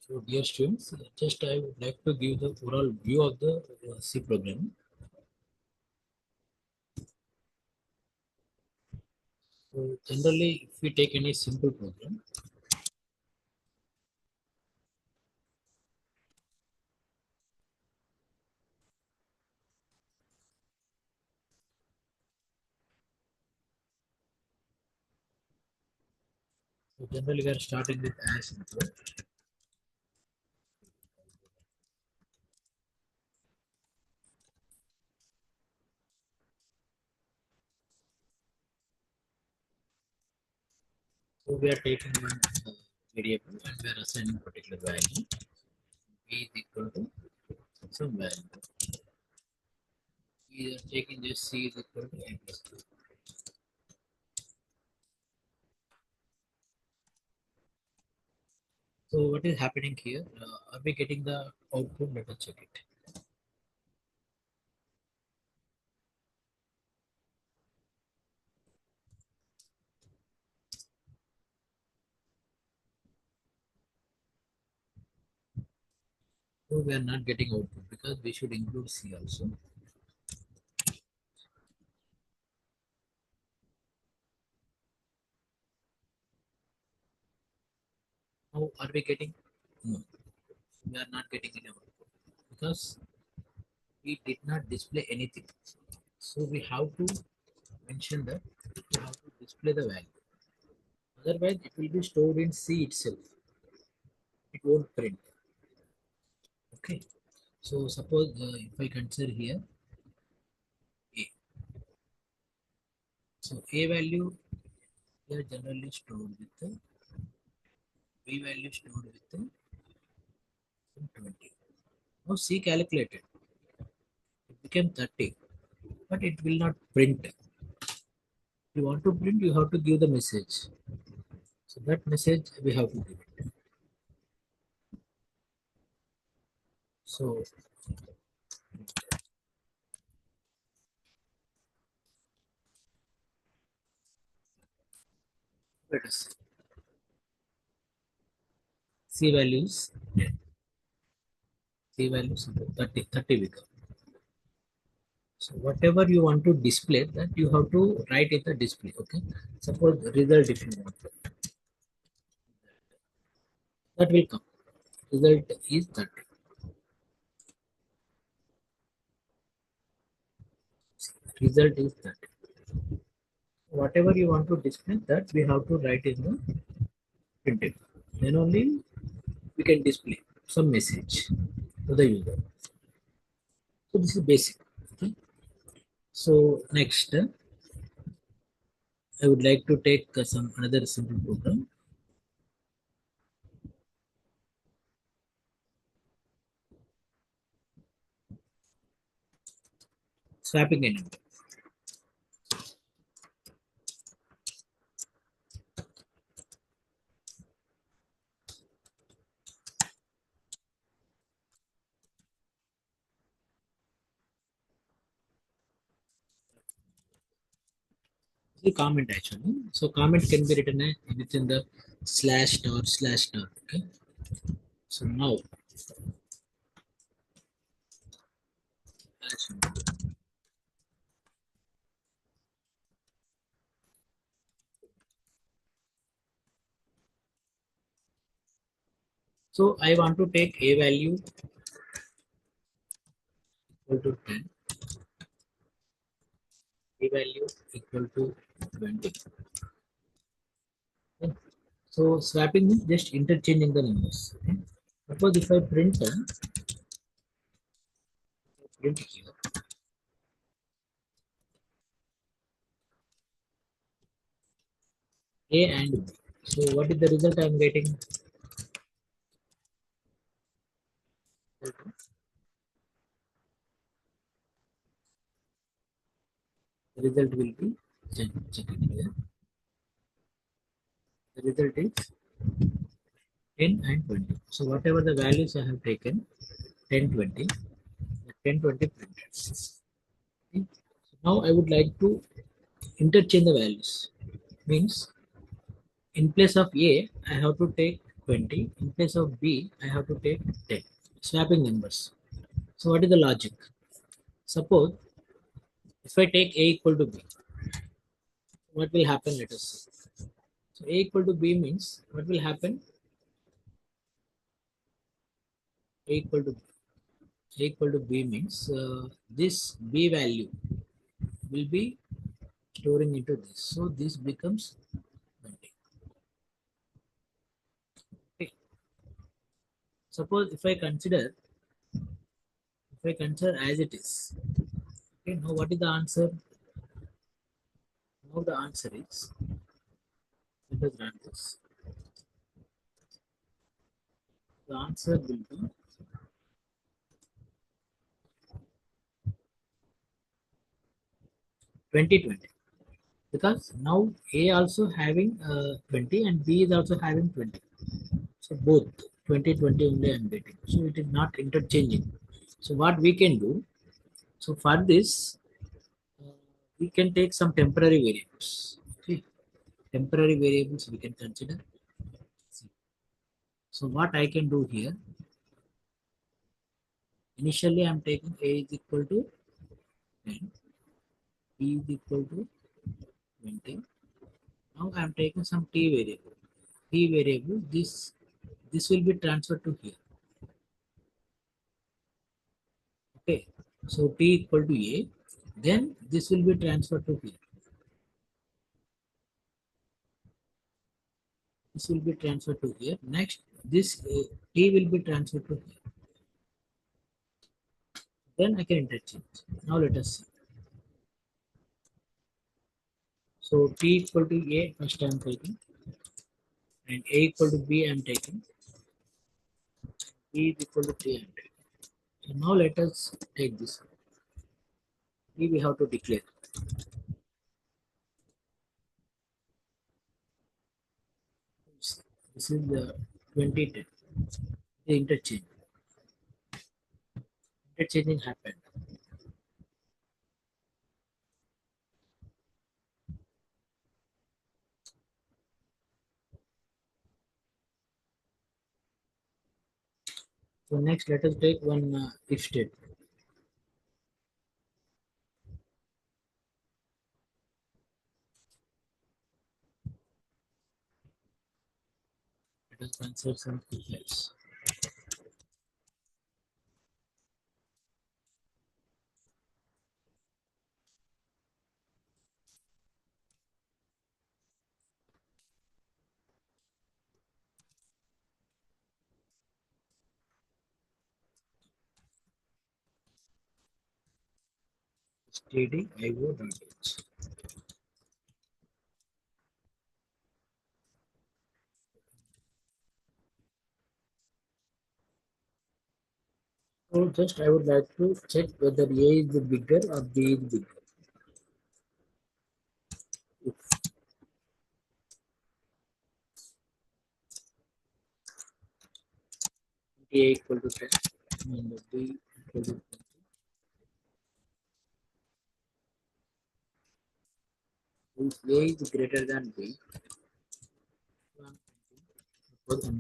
So, dear students, just I would like to give the overall view of the C program. So, generally, if we take any simple program, so generally we are starting with as simple. So, we are taking one variable and we are assigning particular value. B is equal to some value. We are taking this C is equal to A plus B. So, what is happening here? Are we getting the output? Let us check it. So, we are not getting output because we should include C also. How are we getting? No, we are not getting any output because we did not display anything. So we have to mention that we have to display the value. Otherwise, it will be stored in C itself. It won't print. Okay. So suppose if I consider here A. So A value here generally stored with the B value stored with the 20. Now C calculated. It became 30, but it will not print. If you want to print, you have to give the message. So that message we have to give it. So let us see. C values 10. C values 30 become. So whatever you want to display, that you have to write in the display. Okay. Suppose result if you want, that will come. Result is 30. Result is 30. Whatever you want to display, that we have to write in the printed. Then only we can display some message to the user. So this is basic. Okay. So next, I would like to take some another simple program. Swapping element. The comment actually. So comment can be written within the slash star slash star. Okay. So now so I want to take a value equal to 10, a value equal to 20. Okay. So swapping is just interchanging the numbers. Okay. Suppose if I print here A and B. So what is the result I am getting? The result will be check it here. The result is 10 and 20. So whatever the values I have taken, 10, 20, 10, 20 printed. Okay. So now I would like to interchange the values. Means in place of A, I have to take 20. In place of B, I have to take 10. Swapping numbers. So what is the logic? Suppose if I take A equal to B, what will happen? Let us see. So A equal to B means what will happen? A equal to A equal to B means this B value will be storing into this. So this becomes 20. Okay. Suppose if I consider as it is. Okay, now what is the answer? Now the answer is, let us run this. The answer will be 2020 because now A also having 20 and B is also having 20. So both 2020 only I am getting. So it is not interchanging. So what we can do? So for this, uh, we can take some temporary variables. Okay, temporary variables we can consider. So what I can do here? Initially, I am taking A is equal to 10, B is equal to 20. Now I am taking some T variable. T variable, this will be transferred to here. Okay, so T equal to A, then this will be transferred to here. This will be transferred to here. Next, this T will be transferred to here. Then I can interchange. Now let us see. So T equal to A, first I am taking, and A equal to B I am taking, B is equal to T I am taking. So now let us take this. T we have to declare. This is the 2010. The interchange. Interchanging happened. So next, let us take one if statement. Let us consider some else. stdio.h. So just I would like to check whether A is the bigger or B is bigger. If A equal to 10 and B equal to 20, if A is greater than B, suppose is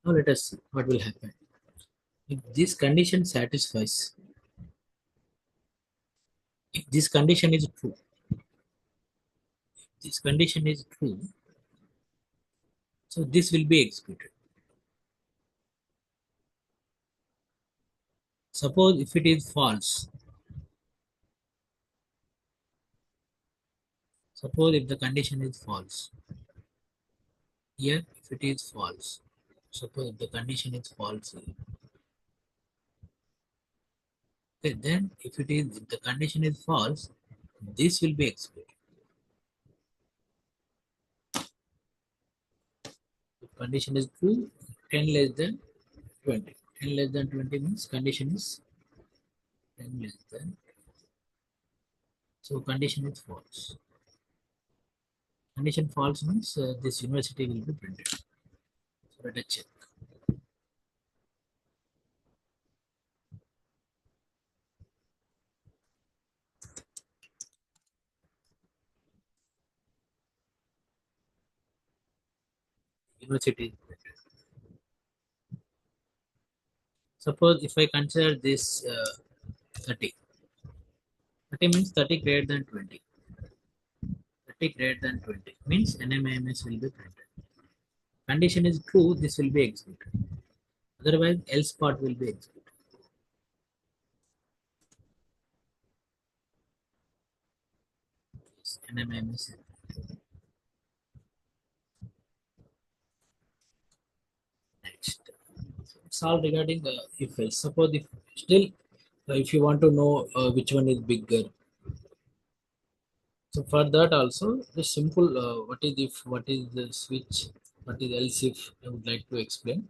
now let us see what will happen. If this condition satisfies, if this condition is true, this condition is true, so this will be executed. Suppose if it is false, suppose if the condition is false, here if it is false, suppose if the condition is false here, okay, then if the condition is false, this will be executed. If condition is true, 10 less than 20. 10 less than 20 means condition is 10 less than, so condition is false. Condition false means this university will be printed. So let us check. university. Suppose if I consider this 30, 30 means 30 greater than 20. 30 greater than 20 means NMIMS will be printed. Condition is true, this will be executed. Otherwise, else part will be executed. Yes, NMIMS. Next. It's all regarding if else. Suppose if still, if you want to know which one is bigger, so for that also the simple what is if, what is the switch, what is else if, I would like to explain.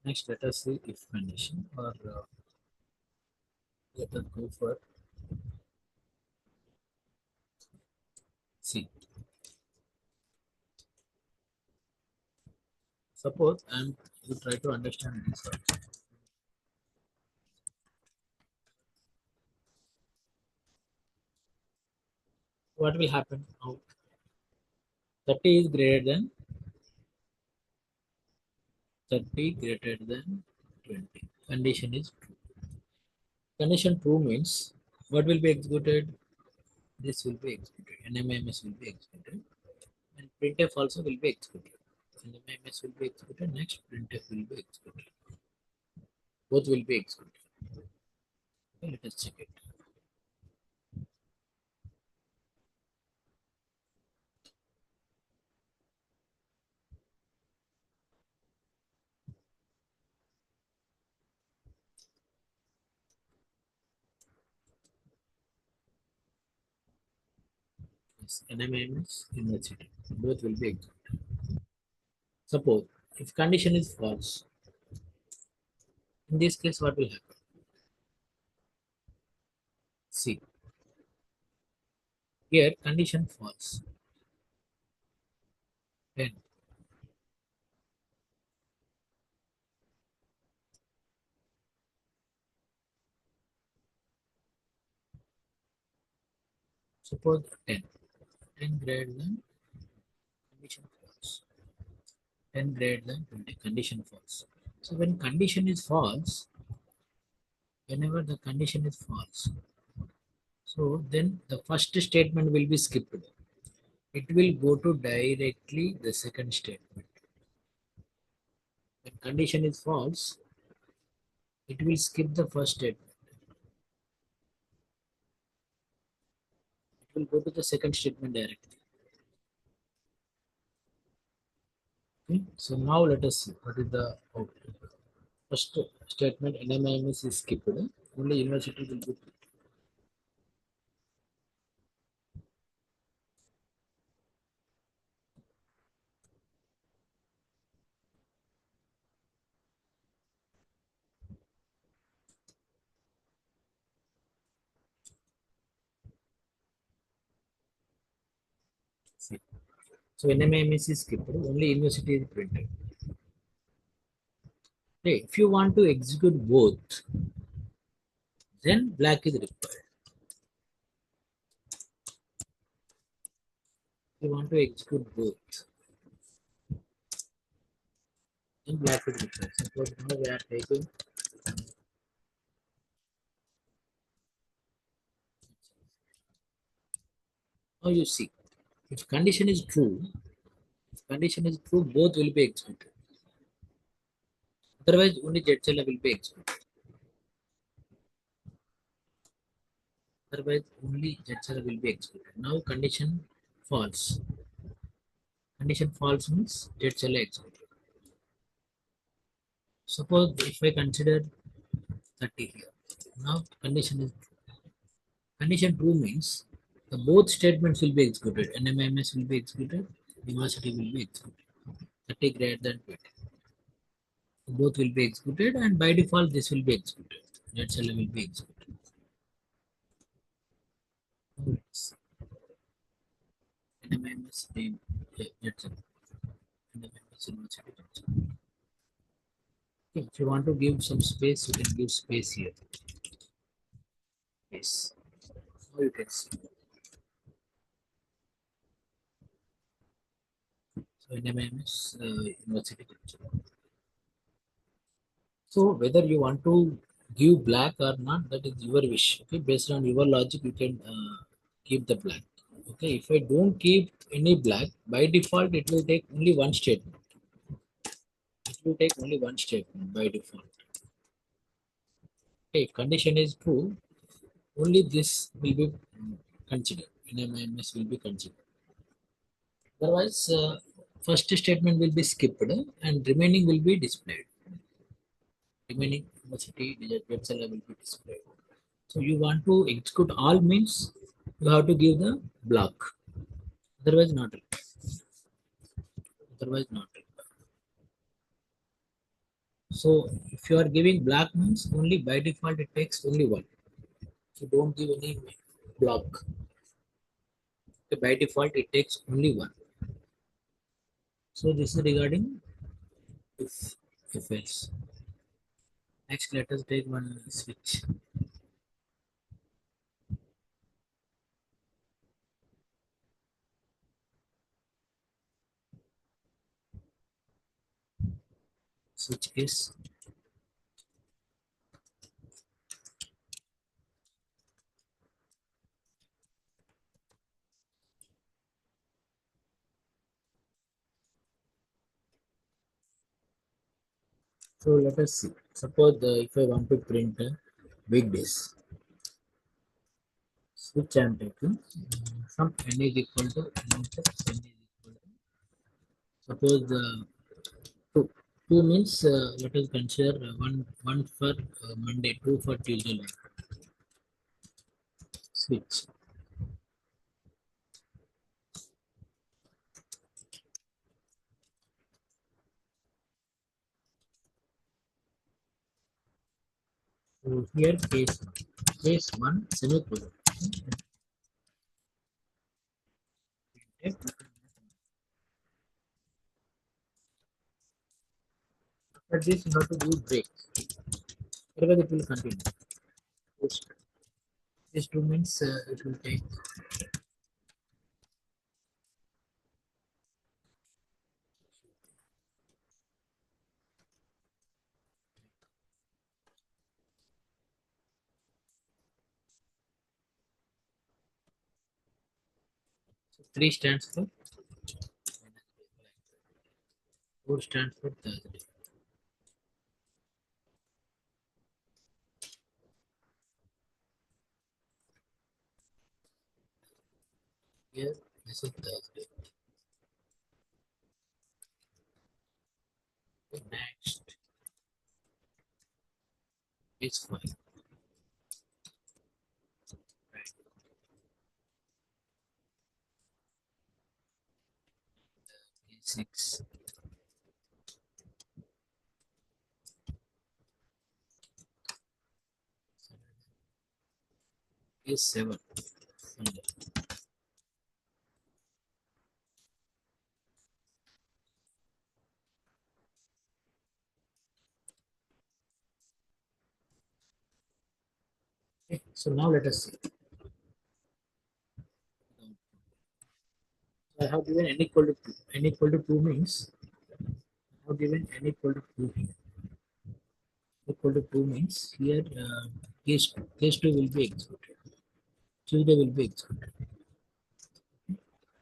Next, let us see if condition or let us go for C. Suppose and you try to understand this also. What will happen now? 30 is greater than 30 greater than 20. Condition is true. Condition true means what will be executed? This will be executed. NMIMS will be executed. And printf also will be executed. NMIMS will be executed. Next, printf will be executed. Both will be executed. Okay, let us check it. Yes, NMIMS university. Both will be executed. Suppose if condition is false, in this case, what will happen? See, here condition false. Then suppose 10. 10 greater than condition false. 10 greater than 20. Condition false. So when condition is false, whenever the condition is false, so then the first statement will be skipped. It will go to directly the second statement. When condition is false, it will skip the first statement. It will go to the second statement directly. Okay? So now let us see what is the output. First statement NMIMS is skipped. Only university will be. See. So NMIMS is skipped. Only university is printed. Okay. If you want to execute both, then black is required. If you want to execute both, then black is required. Suppose now we are taking. Now you see, if condition is true, both will be executed. Otherwise, only ZCell will be executed. Otherwise, only ZCell will be executed. Now, condition false. Condition false means ZCell executed. Suppose if I consider 30 here. Now condition true means the both statements will be executed. NMIMS will be executed, university will be executed. 30 greater than 20. Both will be executed and by default this will be executed. ZSL will be executed. Let's NMIMS name ZSL. NMIMS university. Okay, if you want to give some space, you can give space here. Yes. Now you can see. So NMIMS university. So whether you want to give black or not, that is your wish. Okay, based on your logic, you can keep the black. Okay, if I don't keep any black, by default it will take only one statement. It will take only one statement by default. Okay, if condition is true, only this will be considered. NMIMS will be considered. Otherwise, first statement will be skipped and remaining will be displayed. Remaining university digits will be displayed. So you want to execute all means you have to give the block. Otherwise not required. Otherwise not required. So if you are giving block means only by default it takes only one. So don't give any block. Okay, by default it takes only one. So this is regarding if else. Next let us take one switch. Switch case. So let us see. Suppose if I want to print weekdays, which I am taking from n is equal to n plus n is equal to suppose two. Two means let us consider one for Monday, two for Tuesday. Like switch. So here case one semicolon. After this you have to do break. Otherwise it will continue. This two means it will take so three stands for four stands for Thursday. Here this is Thursday. Next is five. Right. Six. Is seven. Sunday. Okay. So now let us see. I have given n equal to 2. N equal to 2 means I have given n equal to 2 here. Equal to 2 means here case 2 will be executed. Tuesday will be executed.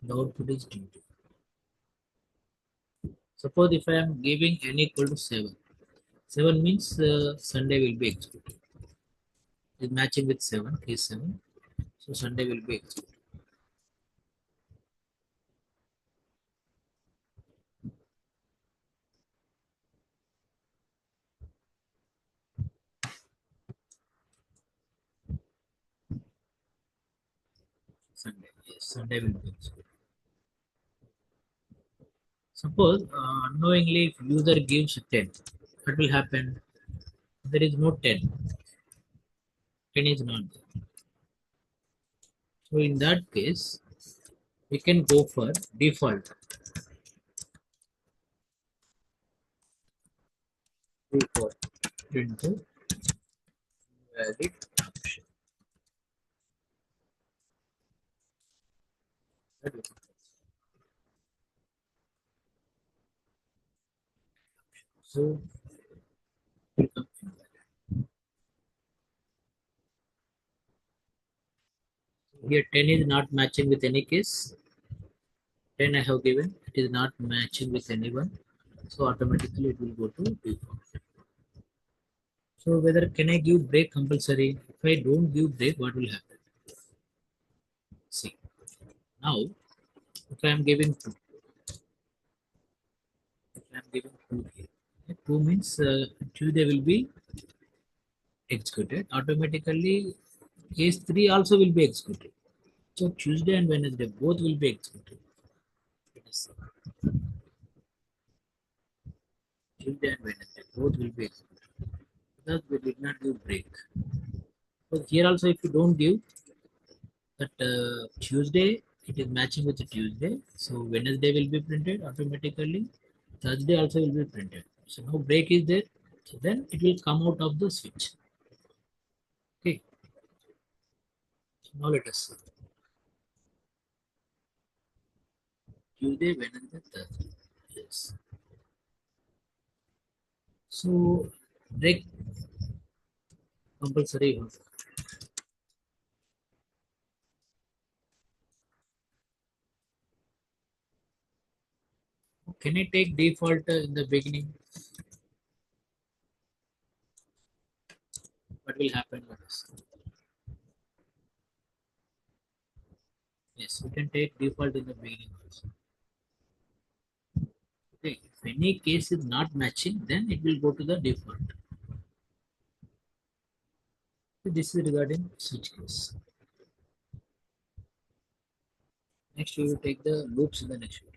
The output is Tuesday. Suppose if I am giving n equal to 7. 7 means Sunday will be executed. It is matching with 7, case 7. So Sunday will be executed. Sunday. Yes, Sunday will be executed. Suppose unknowingly if user gives 10, what will happen? There is no 10. 10 is not there. So in that case, we can go for default. Default into valid option. So here 10 is not matching with any case. 10 I have given, it is not matching with anyone. So automatically it will go to default. So whether can I give break compulsory? If I don't give break, what will happen? See, now if I am giving 2, if I am giving 2 here, 2 means Tuesday will be executed. Automatically case 3 also will be executed. So Tuesday and Wednesday both will be executed. Let us see. Tuesday and Wednesday both will be executed because we did not give break. So here also if you don't give that Tuesday, it is matching with the Tuesday. So Wednesday will be printed automatically. Thursday also will be printed. So no break is there. So then it will come out of the switch. Okay. So now let us see. Tuesday, Wednesday, Thursday. Yes. So break compulsory. Can I take default in the beginning? What will happen? Let us see. Yes, you can take default in the beginning also. Okay. If any case is not matching, then it will go to the default. So this is regarding switch case. Next, we will take the loops in the next video.